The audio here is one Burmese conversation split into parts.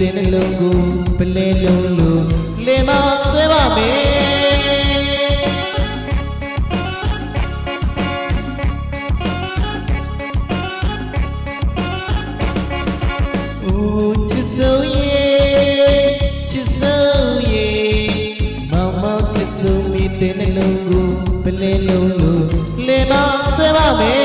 တဲ့နှလုံးကိုပလဲလုံးလို့လေမဆွဲပါမယ်ချစ်ဆုံးရေမောင်မောင်ချစ်ဆုံးမိတဲ့နှလုံးကိုပလဲလုံးလို့လေမဆွဲပါမယ်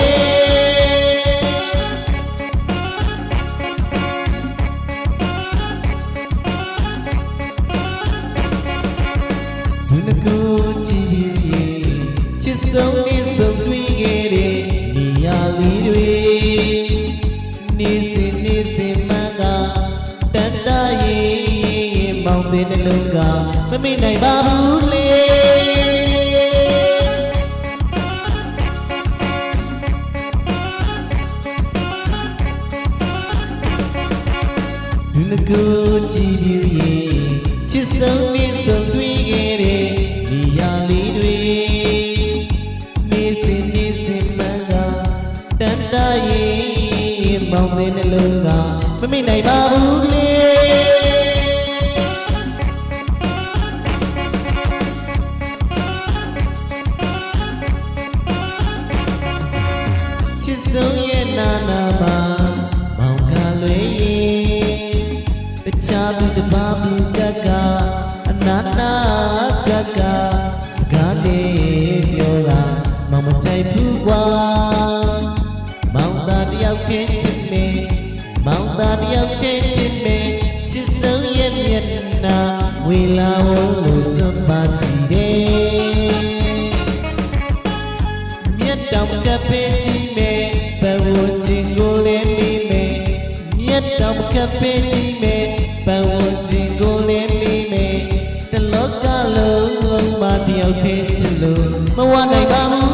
ဒုနကိုကြည့်ရင်ချစ်ဆုံးနေဆုံးတွေ့ခဲ့တဲ့နေရာလေးတွေနေစဉ်မှန်ကတန်တရင်မောင်တဲ့နှလုံးကမမေ့နိုင်ပါဘူးလေဒုနကိုကြည့်ရင်ချစ်ဆုံးနေဆုံးတွေ့ခဲ့တဲ့နေရာလေးတွေနေစဉ်မှန်ကတန်တရင်မောင်တဲ့နှလုံးကမမေ့နိုင်ပါဘူးလေချစ်ဆုံးရဲ့နာနာမှာမောင်ကလွေရင်တခြားသူတစ်ပါးဘူးကကအနာနာကစကားလေးပြောတာမောင်မကြိုက်ဘူးကွာမောင်သားတယောက်ခင်ချစ်မေမောင်သားတယောက်ခင်ချစ်မေချစ်ဆုံးရဲ့မျက်နှာဝေလာဝလို့စွန့်ပါကြည့်တယ်မြတ်တောင်ကပေးကြည့်မေဘဝချင်းကိုလည်းမိမေမြတ်တောင်ကပေးကြည့်မေဘဝချင်းကိုလည်းမိမေတလောကလုံးမတယောက်ခင်ချစ်လို့မဝနိုင်ပါဘူး